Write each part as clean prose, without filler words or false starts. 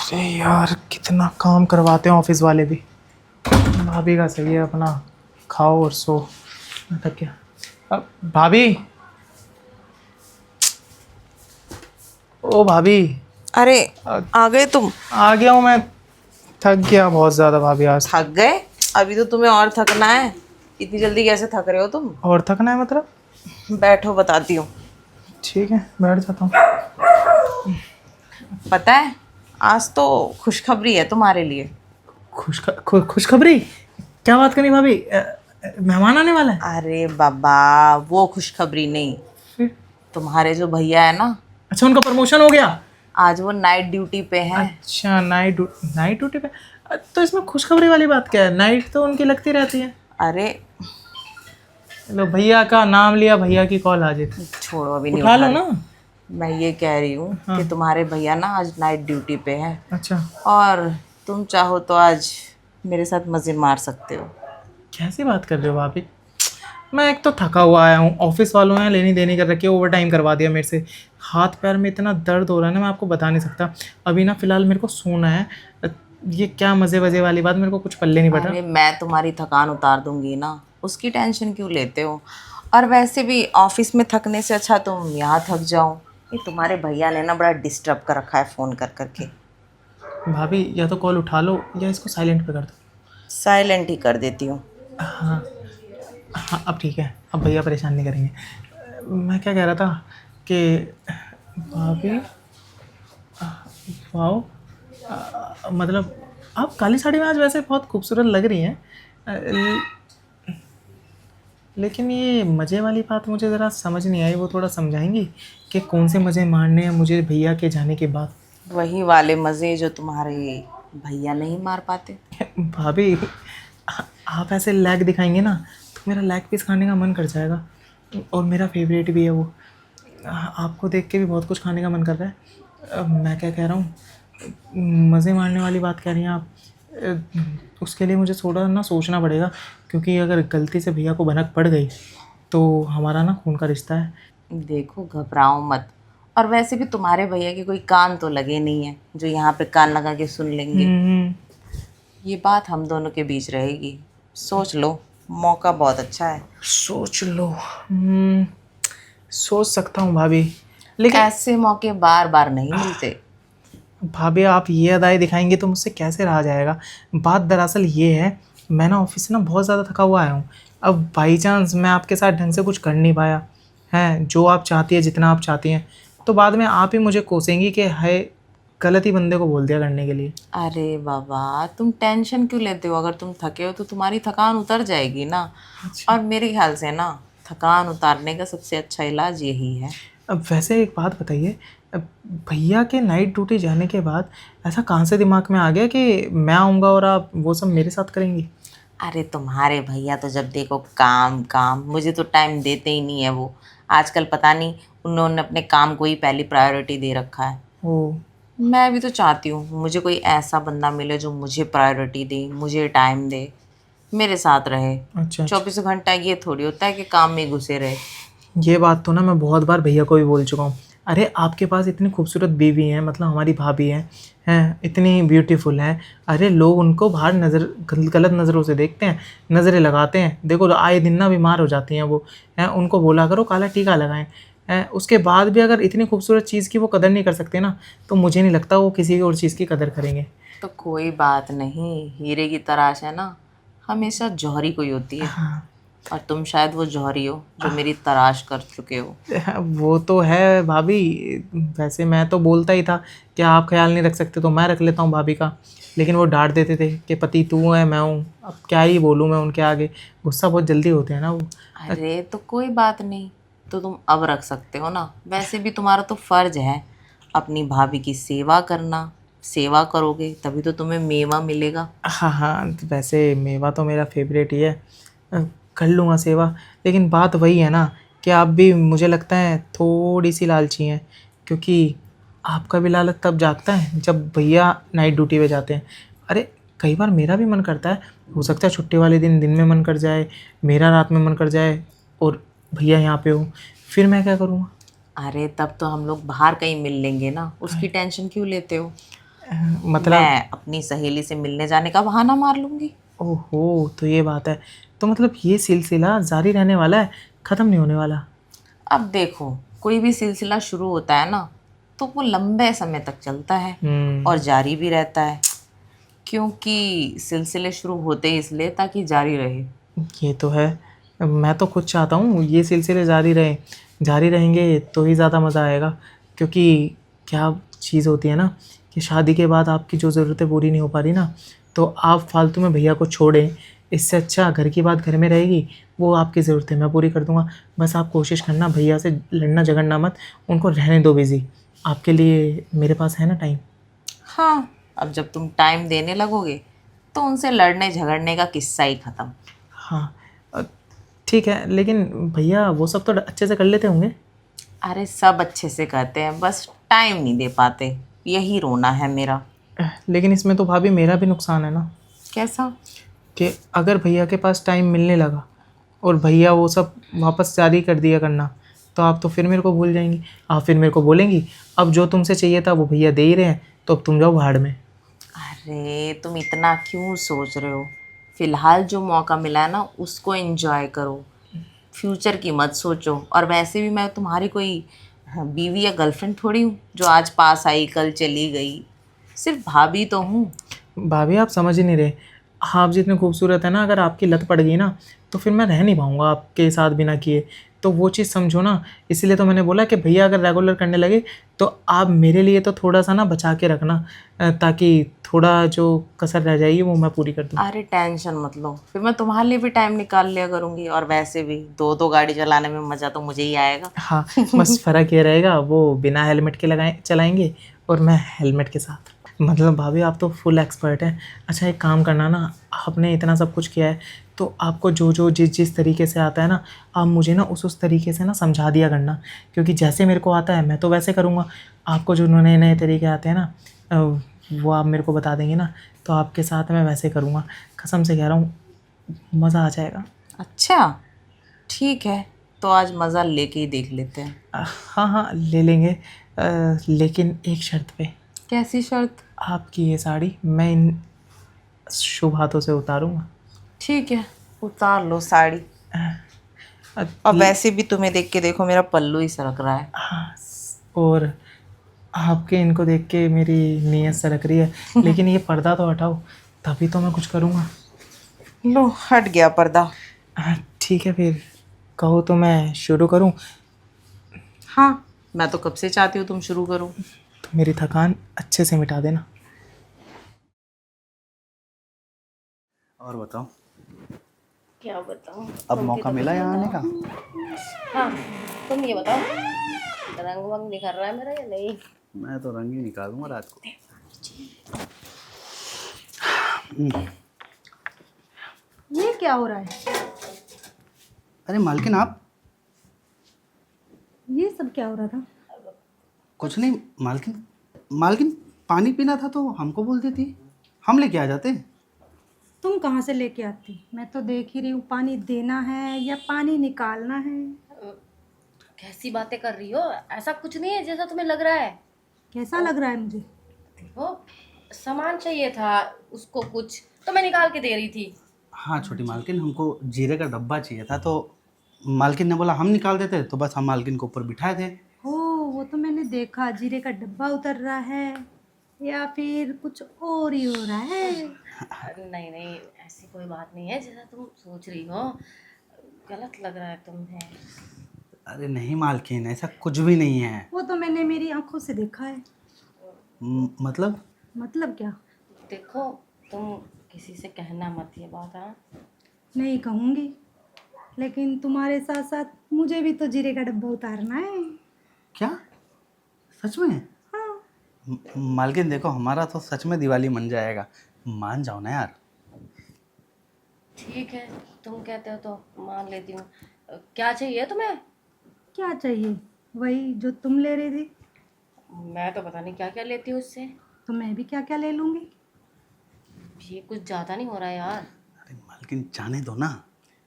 अरे यार कितना काम करवाते हैं ऑफिस वाले भी। भाभी का सही है, अपना खाओ और सो। मैं थक गया। भाभी, ओ भाभी। अरे आ, आ गए तुम। आ गया हूँ मैं। थक गया बहुत ज़्यादा भाभी आज। थक गए? अभी तो तुम्हें और थकना है। इतनी जल्दी कैसे थक रहे हो तुम? और थकना है मतलब? बैठो, बताती हूँ। ठीक है, बैठ जाता हूँ। पता है, आज तो खुशखबरी है तुम्हारे लिए। खुशखबरी? क्या बात करनी भाभी? मेहमान आने वाला है? अरे बाबा, वो खुशखबरी नहीं। फिर? तुम्हारे जो भैया है ना, अच्छा, उनका प्रमोशन हो गया? आज वो नाइट ड्यूटी पे हैं। अच्छा, नाइट ड्यूटी पे। तो इसमें खुशखबरी वाली बात क्या है? नाइट तो उनकी लगती रहती है। अरे लो, भैया का नाम लिया, भैया की कॉल आ जाए। छोड़ो, अभी नहीं उठा उठा लो रही। ना। मैं ये कह रही हूँ हाँ। कि तुम्हारे भैया ना आज नाइट ड्यूटी पे हैं, अच्छा। और तुम चाहो तो आज मेरे साथ मज़े मार सकते हो। कैसी बात कर रहे हो भाभी? मैं एक तो थका हुआ आया हूँ, ऑफिस वालों ने लेनी देनी कर रखी है, ओवर टाइम करवा दिया मेरे से। हाथ पैर में इतना दर्द हो रहा है ना, मैं आपको बता नहीं सकता। अभी ना फिलहाल मेरे को सोना है। ये क्या मज़े वज़े वाली बात, मेरे को कुछ पल्ले नहीं पड़ रहा। अरे मैं तुम्हारी थकान उतार दूंगी ना, उसकी टेंशन क्यों लेते हो? और वैसे भी ऑफिस में थकने से अच्छा तुम यहाँ थक जाओ। ये तुम्हारे भैया ने ना बड़ा डिस्टर्ब कर रखा है फ़ोन कर करके। भाभी, या तो कॉल उठा लो या इसको साइलेंट पे कर दो। साइलेंट ही कर देती हूँ। हाँ। हाँ, अब ठीक है, अब भैया परेशान नहीं करेंगे। मैं क्या कह रहा था कि भाभी, वाओ, मतलब आप काली साड़ी में आज वैसे बहुत खूबसूरत लग रही हैं। लेकिन ये मज़े वाली बात मुझे ज़रा समझ नहीं आई, वो थोड़ा समझाएंगी कि कौन से मज़े मारने हैं मुझे भैया के जाने के बाद? वही वाले मज़े जो तुम्हारे भैया नहीं मार पाते। भाभी, आप ऐसे लैग दिखाएंगे ना तो मेरा लैग पीस खाने का मन कर जाएगा, और मेरा फेवरेट भी है वो। आपको देख के भी बहुत कुछ खाने का मन कर रहा है। मैं क्या कह रहा हूँ, मज़े मारने वाली बात कह रही हैं आप। उसके लिए मुझे थोड़ा ना सोचना पड़ेगा, क्योंकि अगर गलती से भैया को भनक पड़ गई तो हमारा ना खून का रिश्ता है। देखो, घबराओ मत। और वैसे भी तुम्हारे भैया के कोई कान तो लगे नहीं है जो यहाँ पे कान लगा के सुन लेंगे। हम्म। ये बात हम दोनों के बीच रहेगी। सोच लो, मौका बहुत अच्छा है। सोच लो। सोच सकता हूँ भाभी, लेकिन ऐसे मौके बार बार नहीं मिलते। भाभी आप ये अदाएँ दिखाएंगे तो मुझसे कैसे रहा जाएगा। बात दरअसल ये है, मैं ना ऑफिस से ना बहुत ज़्यादा थका हुआ आया हूँ। अब बाई चांस मैं आपके साथ ढंग से कुछ कर नहीं पाया है, जो आप चाहती है, जितना आप चाहती हैं, तो बाद में आप ही मुझे कोसेंगी कि है गलत ही बंदे को बोल दिया करने के लिए। अरे बाबा, तुम टेंशन क्यों लेते हो? अगर तुम थके हो तो तुम्हारी थकान उतर जाएगी ना। अच्छा। और मेरे ख्याल से ना, थकान उतारने का सबसे अच्छा इलाज यही है। अब वैसे एक बात बताइए, अब भैया के नाइट ड्यूटी जाने के बाद ऐसा कहाँ से दिमाग में आ गया कि मैं आऊँगा और आप वो सब मेरे साथ करेंगी? अरे तुम्हारे भैया तो जब देखो काम काम, मुझे तो टाइम देते ही नहीं है वो। आजकल पता नहीं, उन्होंने अपने काम को ही पहली प्रायोरिटी दे रखा है। ओ। मैं भी तो चाहती हूँ मुझे कोई ऐसा बंदा मिले जो मुझे प्रायोरिटी दे, मुझे टाइम दे, मेरे साथ रहे। अच्छा अच्छा। 24 घंटा ये थोड़ी होता है कि काम में घुसे रहे। ये बात तो ना मैं बहुत बार भैया को भी बोल चुका हूँ। अरे आपके पास इतनी खूबसूरत बीवी हैं, मतलब हमारी भाभी हैं इतनी ब्यूटीफुल हैं। अरे लोग उनको बाहर गलत नज़रों से देखते हैं, नज़रें लगाते हैं। देखो आए दिन ना बीमार हो जाती हैं वो। हैं, उनको बोला करो काला टीका लगाएं। हैं, उसके बाद भी अगर इतनी खूबसूरत चीज़ की वो कदर नहीं कर सकते ना, तो मुझे नहीं लगता वो किसी और चीज़ की कदर करेंगे। तो कोई बात नहीं, हीरे की तराश है ना, हमेशा जौहरी कोई होती है। हाँ। और तुम शायद वो जौहरी हो जो मेरी तलाश कर चुके हो। वो तो है भाभी। वैसे मैं तो बोलता ही था कि आप ख्याल नहीं रख सकते तो मैं रख लेता हूँ भाभी का, लेकिन वो डांट देते थे कि पति तू है मैं हूँ। अब क्या ही बोलूँ मैं उनके आगे, गुस्सा बहुत जल्दी होते हैं ना वो। अरे तो कोई बात नहीं, तो तुम अब रख सकते हो ना। वैसे भी तुम्हारा तो फर्ज है अपनी भाभी की सेवा करना। सेवा करोगे तभी तो तुम्हें मेवा मिलेगा। हाँ हाँ, वैसे मेवा तो मेरा फेवरेट ही है। अ, कर लूँगा सेवा, लेकिन बात वही है ना कि आप भी मुझे लगता है थोड़ी सी लालची हैं, क्योंकि आपका भी लालच तब जागता है जब भैया नाइट ड्यूटी पे जाते हैं। अरे कई बार मेरा भी मन करता है, हो सकता है छुट्टी वाले दिन दिन में मन कर जाए, मेरा रात में मन कर जाए, और भैया यहाँ पे हो, फिर मैं क्या करूँगा? अरे तब तो हम लोग बाहर कहीं मिल लेंगे ना, उसकी टेंशन क्यों लेते हो? मतलब मैं अपनी सहेली से मिलने जाने का बहाना मार लूंगी। ओहो, तो ये बात है। तो मतलब ये सिलसिला जारी रहने वाला है, ख़त्म नहीं होने वाला। अब देखो, कोई भी सिलसिला शुरू होता है ना, तो वो लंबे समय तक चलता है और जारी भी रहता है, क्योंकि सिलसिले शुरू होते ही इसलिए ताकि जारी रहे। ये तो है। मैं तो खुद चाहता हूँ ये सिलसिले जारी रहें। जारी रहेंगे तो ही ज़्यादा मज़ा आएगा, क्योंकि क्या चीज़ होती है ना कि शादी के बाद आपकी जो ज़रूरतें पूरी नहीं हो पा रही ना, तो आप फालतू में भैया को छोड़ें। इससे अच्छा घर की बात घर में रहेगी, वो आपकी ज़रूरतें मैं पूरी कर दूँगा। बस आप कोशिश करना, भैया से लड़ना झगड़ना मत, उनको रहने दो बिज़ी। आपके लिए मेरे पास है ना टाइम। हाँ, अब जब तुम टाइम देने लगोगे तो उनसे लड़ने झगड़ने का किस्सा ही खत्म। हाँ, ठीक है, लेकिन भैया वो सब तो अच्छे से कर लेते होंगे। अरे सब अच्छे से करते हैं, बस टाइम नहीं दे पाते, यही रोना है मेरा। लेकिन इसमें तो भाभी मेरा भी नुकसान है ना, कैसा? कि अगर भैया के पास टाइम मिलने लगा और भैया वो सब वापस जारी कर दिया करना, तो आप तो फिर मेरे को भूल जाएंगी। आप फिर मेरे को बोलेंगी अब जो तुमसे चाहिए था वो भैया दे ही रहे हैं, तो अब तुम जाओ भाड़ में। अरे तुम इतना क्यों सोच रहे हो? फिलहाल जो मौका मिला है ना, उसको एंजॉय करो, फ्यूचर की मत सोचो। और वैसे भी मैं तुम्हारी कोई बीवी या गर्लफ्रेंड थोड़ी हूँ जो आज पास आई कल चली गई। सिर्फ भाभी तो हूँ। भाभी आप समझ ही नहीं रहे। आप जितने खूबसूरत है ना, अगर आपकी लत पड़ गई ना, तो फिर मैं रह नहीं पाऊँगा आपके साथ बिना किए। तो वो चीज़ समझो ना। इसलिए तो मैंने बोला कि भैया अगर रेगुलर करने लगे तो आप मेरे लिए तो थोड़ा सा ना बचा के रखना, ताकि थोड़ा जो कसर रह जाएगी वो मैं पूरी कर दूँ। अरे टेंशन मत लो, फिर मैं तुम्हारे लिए भी टाइम निकाल लिया करूँगी। और वैसे भी दो दो गाड़ी चलाने में मज़ा तो मुझे ही आएगा। हाँ, बस फ़र्क ये रहेगा, वो बिना हेलमेट के लगाए चलाएँगे और मैं हेलमेट के साथ। मतलब भाभी आप तो फुल एक्सपर्ट हैं। अच्छा एक काम करना ना, आपने इतना सब कुछ किया है, तो आपको जो जिस तरीके से आता है ना, आप मुझे ना उस तरीके से ना समझा दिया करना। क्योंकि जैसे मेरे को आता है मैं तो वैसे करूँगा। आपको जो नए-नए तरीके आते हैं ना, वो आप मेरे को बता देंगे ना, तो आपके साथ मैं वैसे करूँगा। कसम से कह रहा हूँ, मज़ा आ जाएगा। अच्छा ठीक है, तो आज मज़ा लेके ही देख लेते हैं। हाँ, हाँ, ले लेंगे। लेकिन एक शर्त पे। कैसी शर्त? आपकी ये साड़ी मैं इन शुभ हाथों से उतारूँगा। ठीक है, उतार लो साड़ी। अ, और वैसे भी तुम्हें देख के देखो, मेरा पल्लू ही सरक रहा है। हाँ, और आपके इनको देख के मेरी नीयत सरक रही है। लेकिन ये पर्दा तो हटाओ, तभी तो मैं कुछ करूँगा। लो हट गया पर्दा। ठीक है फिर, कहो तो मैं शुरू करूँ? हाँ, मैं तो कब से चाहती हूँ तुम शुरू करो। तो मेरी थकान अच्छे से मिटा देना। और बताओ, क्या बताऊँ? अब मौका मिला यहाँ आने का? हाँ, तुम ये बताओ, रंग वंग निखर रहा है मेरा या नहीं? मैं तो रंग ही निकालूंगा रात को। ये क्या हो रहा है? अरे मालकिन आप, ये सब क्या हो रहा था? कुछ नहीं मालकिन। मालकिन पानी पीना था तो हमको बोल देती, हम लेके आ जाते। तुम कहाँ से लेके आती? मैं तो देख ही रही हूँ, पानी देना है या पानी निकालना है? कैसी बातें कर रही हो? ऐसा कुछ नहीं है जैसा तुम्हें लग रहा है। कैसा लग रहा है मुझे? देखो, सामान चाहिए था उसको कुछ, तो मैं निकाल के दे रही थी। हाँ छोटी मालकिन, हमको जीरे का डब्बा चाहिए था, तो मालकिन ने बोला हम निकाल देते, तो बस हम मालकिन को ऊपर बिठाए थे। हो, वो तो मैंने देखा, जीरे का डब्बा उतर रहा है या फिर कुछ और ही हो रहा है। नहीं नहीं, ऐसी कोई बात नहीं है जैसा तुम सोच रही हो। गलत लग रहा है तुम्हें। अरे नहीं मालकिन, ऐसा कुछ भी नहीं है। वो तो मैंने मेरी आंखों से देखा है। मतलब? मतलब क्या? देखो, तुम किसी से कहना मत ये बात। हाँ, नहीं कहूँगी, लेकिन तुम्हारे साथ साथ मुझे भी तो जीरे का डब्बा उतारना है। क्या? सच में? हाँ। मालकिन देखो, हमारा तो सच में दिवाली मन जाएगा, मान जाओ ना यार। ठीक है, तुम कहते हो तो मान लेती हूँ। क्या चाहिए तुम्हें? क्या चाहिए? वही जो तुम ले रही थी। मैं तो पता नहीं क्या क्या लेती हूँ उससे। तो मैं भी क्या क्या ले लूँगी। ये कुछ ज़्यादा नहीं हो रहा है यार। अरे मालकिन जाने दो ना,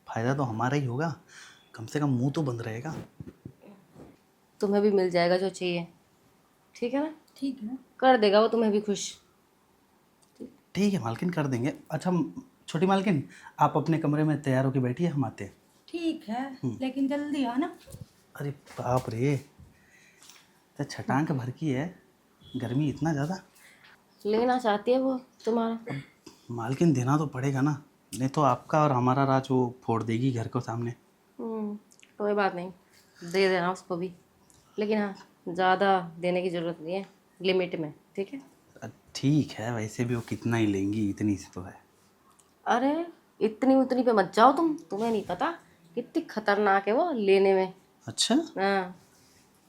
फायदा तो हमारा ही होगा, कम से कम मुंह तो बंद रहेगा। तुम्हें भी मिल जाएगा जो चाहिए, ठीक है ना? ठीक है। कर देगा वो तुम्हें भी खुश। ठीक है मालकिन, कर देंगे। अच्छा छोटी मालकिन, आप अपने कमरे में तैयार होके बैठिए, हम आते हैं। ठीक है, लेकिन जल्दी आना। अरे बाप रे, तो छटांग भर की है, गर्मी इतना ज़्यादा। लेना चाहती है वो तुम्हारा। मालकिन देना तो पड़ेगा ना, नहीं तो आपका और हमारा राज वो फोड़ देगी घर को सामने। कोई बात नहीं, दे देना उसको भी, लेकिन हाँ ज़्यादा देने की ज़रूरत नहीं है, लिमिट में, ठीक है। ठीक है, वैसे भी वो कितना ही लेंगी, इतनी सी तो है। अरे इतनी उतनी पे मत जाओ तुम, तुम्हें नहीं पता कितनी खतरनाक है वो लेने में। अच्छा, हाँ।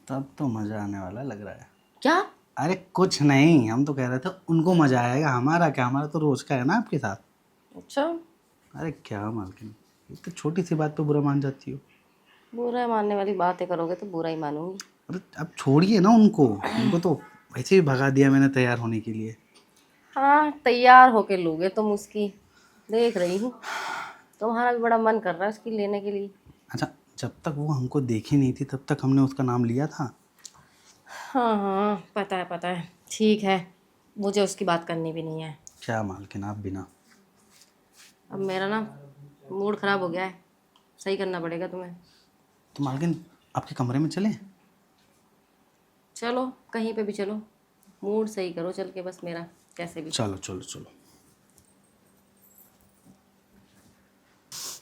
तब तो मज़ा आने वाला लग रहा है। क्या? अरे कुछ नहीं, हम तो कह रहे थे उनको मज़ा आएगा, हमारा क्या, हमारा तो रोज़ का है ना आपके साथ। अच्छा, अरे क्या मालकिन, ये तो छोटी सी बात पे बुरा मान जाती हो। बुरा मानने वाली बातें करोगे तो बुरा ही मानूंगी। अरे अब छोड़िए ना उनको, उनको तो वैसे भी भगा दिया मैंने तैयार होने के लिए। हाँ, तैयार होके लोगे तुम उसकी, देख रही हूँ। तुम्हारा भी बड़ा मन कर रहा है उसकी लेने के लिए। अच्छा, जब तक वो हमको देखी नहीं थी तब तक हमने उसका नाम लिया था। हाँ हाँ, पता है, ठीक है, मुझे उसकी बात करनी भी नहीं है। क्या मालकिन, आप बिना। अब मेरा ना मूड ख़राब हो गया है, सही करना पड़ेगा तुम्हें। तो मालकिन आपके कमरे में चलें? चलो कहीं पे भी चलो, मूड सही करो चल के बस मेरा, कैसे भी। चलो चलो चलो।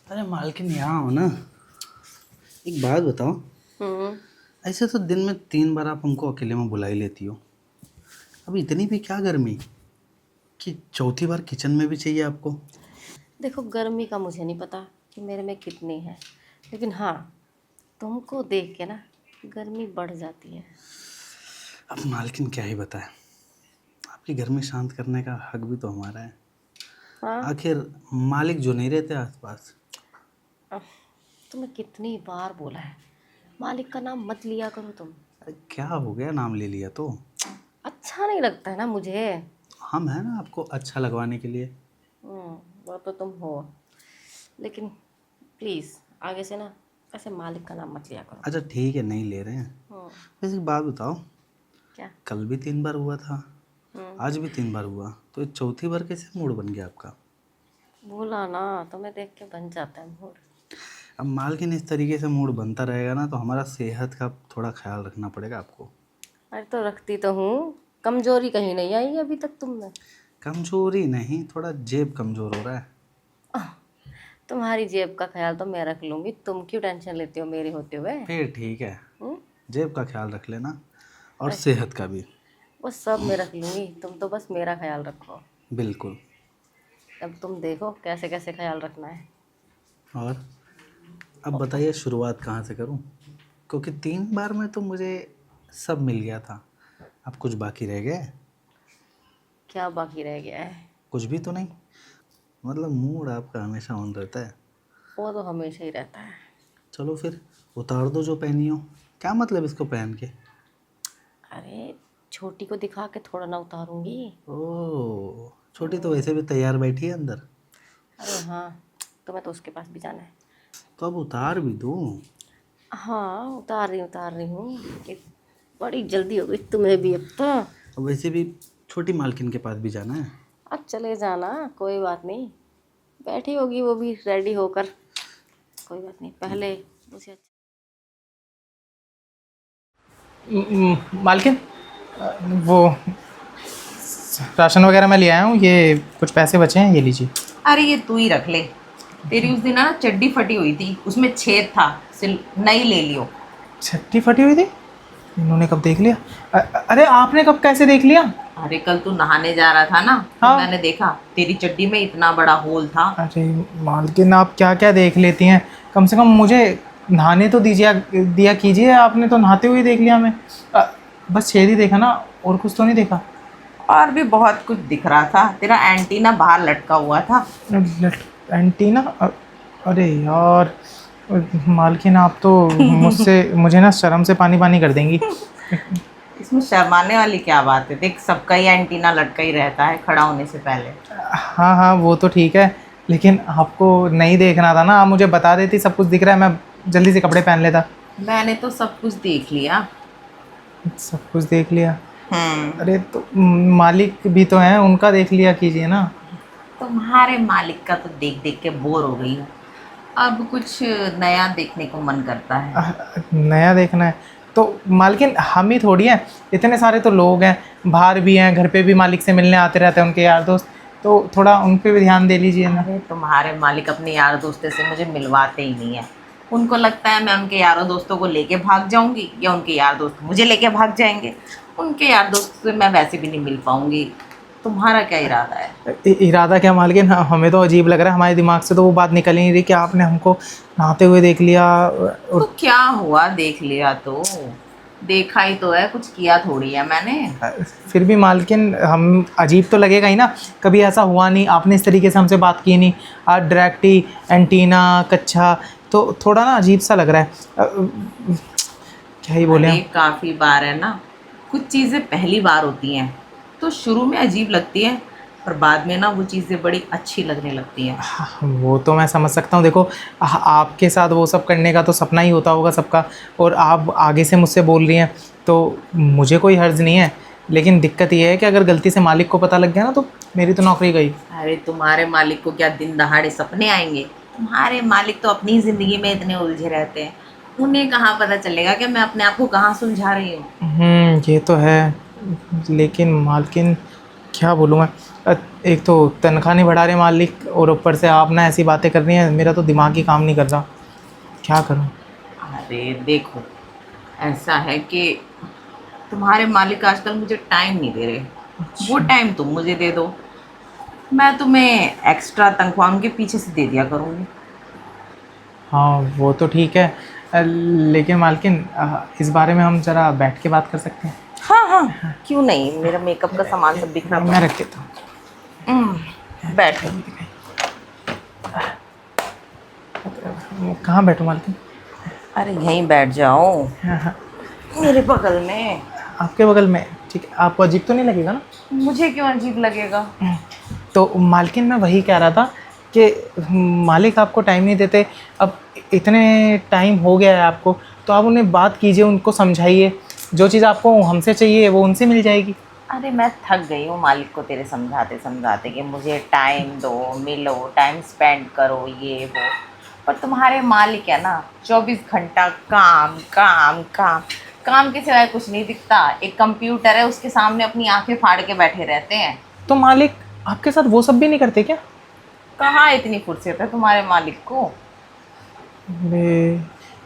अरे मालकिन यहाँ हो ना, एक बात बताओ, हम्म। ऐसे तो दिन में 3 बार आप हमको अकेले में बुला ही लेती हो, अब इतनी भी क्या गर्मी कि चौथी बार किचन में भी चाहिए आपको? देखो गर्मी का मुझे नहीं पता कि मेरे में कितनी है, लेकिन हाँ तुमको देख के ना गर्मी बढ़ जाती है। अब मालकिन क्या ही बताएं, आपकी गर्मी शांत करने का हक भी तो हमारा है। हाँ, आखिर मालिक जो नहीं रहते आसपास। तुम्हें कितनी बार बोला है मालिक का नाम मत लिया करो तुम। अरे क्या हो गया, नाम ले लिया तो? अच्छा नहीं लगता है ना मुझे। हम हैं ना आपको अच्छा लगवाने के लिए। वो तो तुम हो, लेकिन प्लीज़ आगे से ना ऐसे मालिक का नाम मत लिया करो। अच्छा ठीक है, नहीं ले रहे हैं। वैसे एक बात बताओ, क्या? कल भी 3 बार हुआ था, हम्म। आज भी 3 बार हुआ, तो ये चौथी बार कैसे मूड बन गया आपका? बोला ना, तुम्हें देख के बन जाता है मूड। अब मालकिन इस तरीके से मूड बनता रहेगा ना तो हमारा सेहत का थोड़ा ख्याल रखना पड़ेगा आपको। अरे तो रखती तो हूँ, कमजोरी कहीं नहीं आई अभी तक तुम में। कमजोरी नहीं, थोड़ा जेब कमज़ोर हो रहा है। तुम्हारी जेब का ख्याल तो मैं रख लूँगी, तुम क्यों टेंशन लेते हो मेरे होते हुए। फिर ठीक है, हम्म? जेब का ख्याल रख लेना और सेहत का भी। वो सब मैं रख लूँगी, तुम तो बस मेरा ख्याल रखो। बिल्कुल। अब तुम देखो कैसे कैसे ख्याल रखना है। और अब बताइए शुरुआत कहाँ से करूँ, क्योंकि 3 बार में तो मुझे सब मिल गया था, अब कुछ बाकी रह गया है? क्या बाकी रह गया है? कुछ भी तो नहीं, मतलब मूड आपका हमेशा ऑन रहता है। वो तो हमेशा ही रहता है। चलो फिर उतार दो जो पहनी हो, क्या मतलब इसको पहन के? अरे छोटी को दिखा के थोड़ा ना उतारूंगी। ओह, छोटी तो वैसे भी तैयार बैठी है अंदर। अरे हाँ, तुम्हें तो उसके पास भी जाना है। तो अब उतार भी दूँ? हाँ उतार रही हूँ। बड़ी जल्दी हो गई तुम्हें भी अब तो। अब वैसे भी छोटी मालकिन के पास भी जाना है। अब चले जाना, कोई बात नहीं, बैठी होगी वो भी रेडी होकर, कोई बात नहीं, पहले उसे मालकिन, वो राशन वगैरह मैं ले आया हूँ, ये कुछ पैसे बचे हैं, ये लीजिए। अरे ये तू ही रख ले, तेरी उस दिन ना चड्डी फटी हुई थी, उसमें छेद था, सिल नई ले लियो। छट्टी फटी हुई थी, इन्होंने कब देख लिया? अरे आपने कब कैसे देख लिया? अरे कल तू नहाने जा रहा था ना, तो हाँ। मैंने देखा तेरी चड्डी में इतना बड़ा होल था। अरे मालकिन, आप क्या क्या देख लेती हैं, कम से कम मुझे नहाने तो दिया कीजिए, आपने तो नहाते हुए देख लिया। मैं बस छेद ही देखा ना, और कुछ तो नहीं देखा। और भी बहुत कुछ दिख रहा था, तेरा एंटीना बाहर लटका हुआ था। एंटीना? अरे यार मालकिन, आप तो मुझे ना शर्म से पानी कर देंगी। इसमें शर्माने वाली क्या बात है, देख सबका ही एंटीना लटका ही रहता है खड़ा होने से पहले। हाँ हाँ, वो तो ठीक है, लेकिन आपको नहीं देखना था ना, आप मुझे बता देती सब कुछ दिख रहा है, मैं जल्दी से कपड़े पहन लेता। मैंने तो सब कुछ देख लिया। सब कुछ देख लिया? अरे तो मालिक भी तो हैं, उनका देख लिया कीजिए ना। तुम्हारे मालिक का तो देख देख के बोर हो गई हूँ। अब कुछ नया देखने को मन करता है। नया देखना है तो मालकिन हम ही थोड़ी हैं, इतने सारे तो लोग हैं, बाहर भी हैं, घर पे भी मालिक से मिलने आते रहते हैं उनके यार दोस्त, तो थोड़ा उन पे भी ध्यान दे लीजिए ना। अरे तुम्हारे मालिक अपने यार दोस्तों से मुझे मिलवाते ही नहीं है। उनको लगता है मैं उनके यारों दोस्तों को लेके भाग जाऊंगी या उनके यार दोस्त मुझे लेके भाग जाएंगे। उनके यार दोस्त से मैं वैसे भी नहीं मिल पाऊंगी। तुम्हारा क्या इरादा है? इरादा क्या मालकिन, हमें तो अजीब लग रहा है, हमारे दिमाग से तो वो बात निकल ही नहीं रही कि आपने हमको नहाते हुए देख लिया। तो क्या हुआ, देख लिया तो देखा ही तो है, कुछ किया थोड़ी है मैंने। फिर भी मालकिन हम अजीब तो लगेगा ही ना, कभी ऐसा हुआ नहीं, आपने इस तरीके से हमसे बात की नहीं, आज डायरेक्ट ही एंटीना कच्छा, तो थोड़ा ना अजीब सा लग रहा है। क्या ही बोले अरे काफी बार है ना, कुछ चीजें पहली बार होती हैं तो शुरू में अजीब लगती है, और बाद में ना वो चीजें बड़ी अच्छी लगने लगती हैं। वो तो मैं समझ सकता हूँ। देखो आपके साथ वो सब करने का तो सपना ही होता होगा सबका, और आप आगे से मुझसे बोल रही हैं तो मुझे कोई हर्ज नहीं है, लेकिन दिक्कत ये है कि अगर गलती से मालिक को पता लग गया ना तो मेरी तो नौकरी गई। अरे तुम्हारे मालिक को क्या दिन दहाड़े सपने आएंगे? तुम्हारे मालिक तो अपनी ज़िंदगी में इतने उलझे रहते हैं, उन्हें कहाँ पता चलेगा कि मैं अपने आप को कहाँ सुलझा रही हूँ। ये तो है, लेकिन मालकिन क्या बोलूँ मैं, एक तो तनख्वाह नहीं बढ़ा रहे मालिक, और ऊपर से आप ना ऐसी बातें कर रही हैं, मेरा तो दिमाग ही काम नहीं कर रहा, क्या करूँ। अरे देखो, ऐसा है कि तुम्हारे मालिक आजकल मुझे टाइम नहीं दे रहे, वो टाइम तुम मुझे दे दो, मैं तुम्हें एक्स्ट्रा तनख्वाह उनके पीछे से दे दिया करूँगी। हाँ वो तो ठीक है, लेकिन मालकिन इस बारे में हम ज़रा बैठ के बात कर सकते हैं? हाँ हाँ, क्यों नहीं, मेरा मेकअप का सामान सब दिखना मैं रख देता हूँ। बैठो। कहाँ बैठूँ मालकिन? अरे यहीं बैठ जाओ, हाँ हाँ, मेरे बगल में। आपके बगल में, ठीक है। आपको अजीब तो नहीं लगेगा ना? मुझे क्यों अजीब लगेगा? तो मालकिन मैं वही कह रहा था कि मालिक आपको टाइम नहीं देते, अब इतने टाइम हो गया है आपको, तो आप उन्हें बात कीजिए, उनको समझाइए, जो चीज़ आपको हमसे चाहिए वो उनसे मिल जाएगी। अरे मैं थक गई हूँ मालिक को तेरे समझाते समझाते कि मुझे टाइम दो, मिलो, टाइम स्पेंड करो, ये वो। पर तुम्हारे मालिक है ना, 24 घंटा काम काम काम, काम के सिवाय कुछ नहीं दिखता। एक कंप्यूटर है, उसके सामने अपनी आंखें फाड़ के बैठे रहते हैं। तो मालिक आपके साथ वो सब भी नहीं करते क्या? कहाँ इतनी फुर्सत है तुम्हारे मालिक को? अरे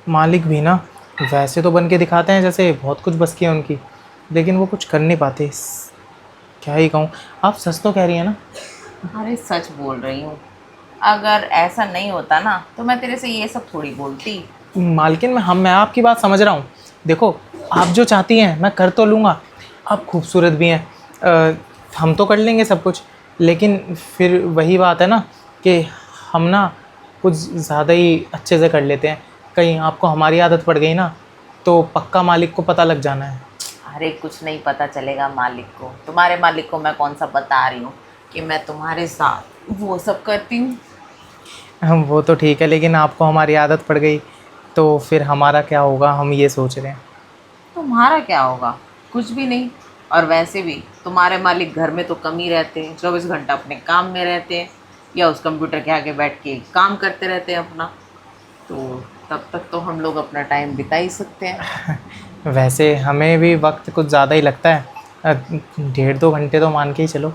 मालिक भी ना वैसे तो बन के दिखाते हैं जैसे बहुत कुछ बस की है उनकी, लेकिन वो कुछ कर नहीं पाते। क्या ही कहूँ, आप सच तो कह रही हैं ना? अरे सच बोल रही हूँ, अगर ऐसा नहीं होता ना तो मैं तेरे से ये सब थोड़ी बोलती। मालकिन मैं आपकी बात समझ रहा हूँ। देखो आप जो चाहती हैं मैं कर तो लूँगा, आप खूबसूरत भी हैं, हम तो कर लेंगे सब कुछ, लेकिन फिर वही बात है ना कि हम ना कुछ ज़्यादा ही अच्छे से कर लेते हैं। कहीं आपको हमारी आदत पड़ गई ना तो पक्का मालिक को पता लग जाना है। अरे कुछ नहीं पता चलेगा मालिक को। तुम्हारे मालिक को मैं कौन सा बता रही हूँ कि मैं तुम्हारे साथ वो सब करती हूँ। हम वो तो ठीक है, लेकिन आपको हमारी आदत पड़ गई तो फिर हमारा क्या होगा, हम ये सोच रहे हैं। तुम्हारा क्या होगा? कुछ भी नहीं। और वैसे भी तुम्हारे मालिक घर में तो कम ही रहते हैं, 24 घंटा अपने काम में रहते हैं या उस कंप्यूटर के आगे बैठ के काम करते रहते हैं अपना। तो तब तक तो हम लोग अपना टाइम बिता ही सकते हैं। वैसे हमें भी वक्त कुछ ज़्यादा ही लगता है, 1.5-2 घंटे तो मान के ही चलो।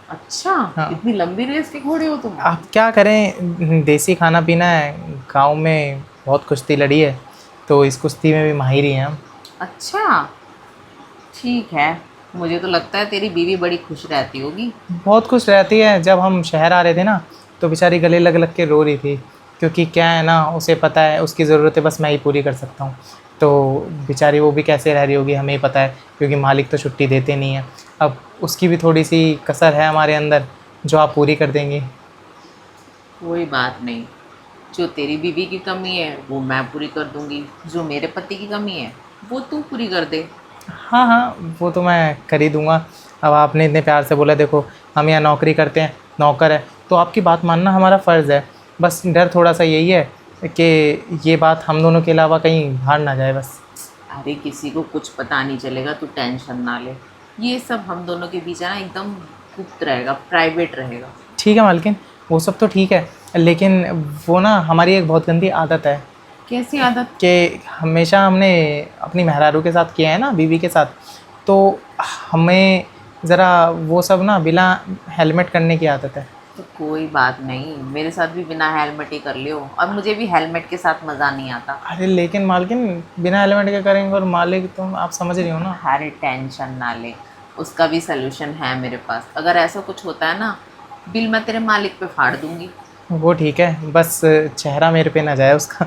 अच्छा, हाँ। इतनी लंबी रेस के घोड़े हो तुम? आप क्या करें, देसी खाना पीना है, गांव में बहुत कुश्ती लड़ी है तो इस कुश्ती में भी माहिर ही हैं हम। अच्छा ठीक है, मुझे तो लगता है तेरी बीवी बड़ी खुश रहती होगी। बहुत खुश रहती है। जब हम शहर आ रहे थे ना तो बेचारी गले लग लग के रो रही थी, क्योंकि क्या है ना, उसे पता है उसकी ज़रूरतें बस मैं ही पूरी कर सकता हूँ, तो बेचारी वो भी कैसे रह रही होगी हमें ही पता है, क्योंकि मालिक तो छुट्टी देते नहीं है। अब उसकी भी थोड़ी सी कसर है हमारे अंदर जो आप पूरी कर देंगी। कोई बात नहीं, जो तेरी बीवी की कमी है वो मैं पूरी कर दूंगी, जो मेरे पति की कमी है वो तू पूरी कर दे। हाँ हाँ वो तो मैं कर ही दूँगा। अब आपने इतने प्यार से बोला, देखो हम यहाँ नौकरी करते हैं, नौकर है, तो आपकी बात मानना हमारा फ़र्ज़ है। बस डर थोड़ा सा यही है कि ये बात हम दोनों के अलावा कहीं बाहर ना जाए बस। अरे किसी को कुछ पता नहीं चलेगा, तू टेंशन ना ले। ये सब हम दोनों के बीच है ना एकदम गुप्त रहेगा, प्राइवेट रहेगा। ठीक है मालकिन, वो सब तो ठीक है, लेकिन वो ना हमारी एक बहुत गंदी आदत है कैसी आदत? कि हमेशा हमने अपनी मेहरारू के साथ किया है ना, बीवी के साथ, तो हमें ज़रा वो सब ना बिना हेलमेट करने की आदत है। तो कोई बात नहीं, मेरे साथ भी बिना हेलमेट ही कर लियो, और मुझे भी हेलमेट के साथ मज़ा नहीं आता। अरे लेकिन मालकिन बिना हेलमेट के करेंगे और मालिक, तुम आप समझ रही हो ना। अरे टेंशन ना ले, उसका भी सलूशन है मेरे पास। अगर ऐसा कुछ होता है ना, बिल मैं तेरे मालिक पे फाड़ दूंगी। वो ठीक है, बस चेहरा मेरे पे ना जाए उसका।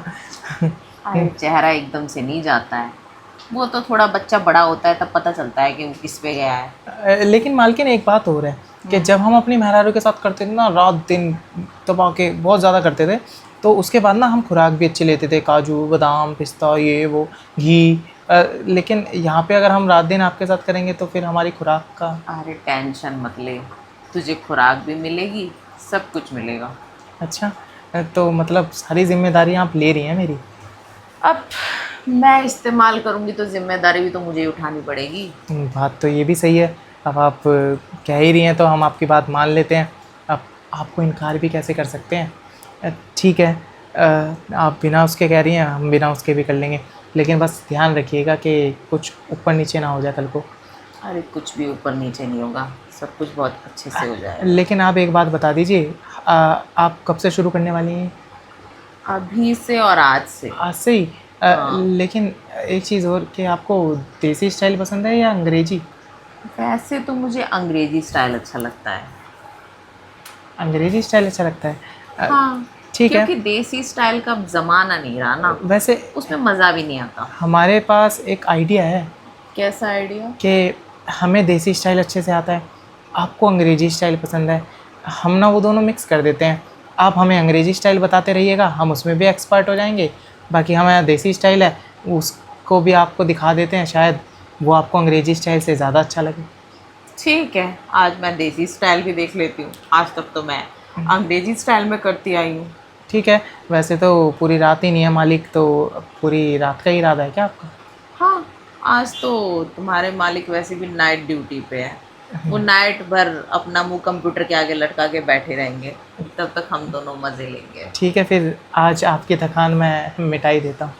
अरे चेहरा एकदम से नहीं जाता है, वो तो थोड़ा बच्चा बड़ा होता है तब पता चलता है कि वो किस पे गया है। लेकिन मालकिन एक बात और है कि जब हम अपनी मेहरारू के साथ करते थे ना, रात दिन दबा के बहुत ज़्यादा करते थे, तो उसके बाद ना हम खुराक भी अच्छी लेते थे, काजू बादाम पिस्ता ये वो घी। लेकिन यहाँ पे अगर हम रात दिन आपके साथ करेंगे तो फिर हमारी खुराक का। अरे टेंशन मत ले, तुझे खुराक भी मिलेगी, सब कुछ मिलेगा। अच्छा, तो मतलब सारी जिम्मेदारी आप ले रही हैं मेरी। अब मैं इस्तेमाल करूँगी तो जिम्मेदारी भी तो मुझे ही उठानी पड़ेगी। बात तो ये भी सही है। अब आप कह ही रही हैं तो हम आपकी बात मान लेते हैं। अब आपको इनकार भी कैसे कर सकते हैं। ठीक है, आप बिना उसके कह रही हैं, हम बिना उसके भी कर लेंगे, लेकिन बस ध्यान रखिएगा कि कुछ ऊपर नीचे ना हो जाए कल को। अरे कुछ भी ऊपर नीचे नहीं होगा, सब कुछ बहुत अच्छे से हो जाएगा। लेकिन आप एक बात बता दीजिए, आप कब से शुरू करने वाली हैं? अभी से और आज से। आज से ही? लेकिन एक चीज़ और, कि आपको देसी स्टाइल पसंद है या अंग्रेजी? वैसे तो मुझे अंग्रेजी स्टाइल अच्छा लगता है। अंग्रेजी स्टाइल अच्छा लगता है। हाँ, ठीक है। क्योंकि देसी स्टाइल का अब ज़माना नहीं रहा ना, वैसे उसमें मज़ा भी नहीं आता। हमारे पास एक आइडिया है कैसा आइडिया? कि हमें देसी स्टाइल अच्छे से आता है, आपको अंग्रेजी स्टाइल पसंद है, हम ना वो दोनों मिक्स कर देते हैं। आप हमें अंग्रेजी स्टाइल बताते रहिएगा, हम उसमें भी एक्सपर्ट हो जाएंगे। बाकी हमारा देसी स्टाइल है, उसको भी आपको दिखा देते हैं, शायद वो आपको अंग्रेजी स्टाइल से ज़्यादा अच्छा लगे। ठीक है, आज मैं देसी स्टाइल भी देख लेती हूँ। आज तक तो मैं अंग्रेजी स्टाइल में करती आई हूँ। ठीक है, वैसे तो पूरी रात ही नहीं है मालिक, तो पूरी रात का ही इरादा है क्या आपका? हाँ, आज तो तुम्हारे मालिक वैसे भी नाइट ड्यूटी पे है, वो नाइट भर अपना मुंह कंप्यूटर के आगे लटका के बैठे रहेंगे, तब तक हम दोनों मज़े लेंगे। ठीक है, फिर आज आपकी थकान मैं मिटा ही देता हूँ।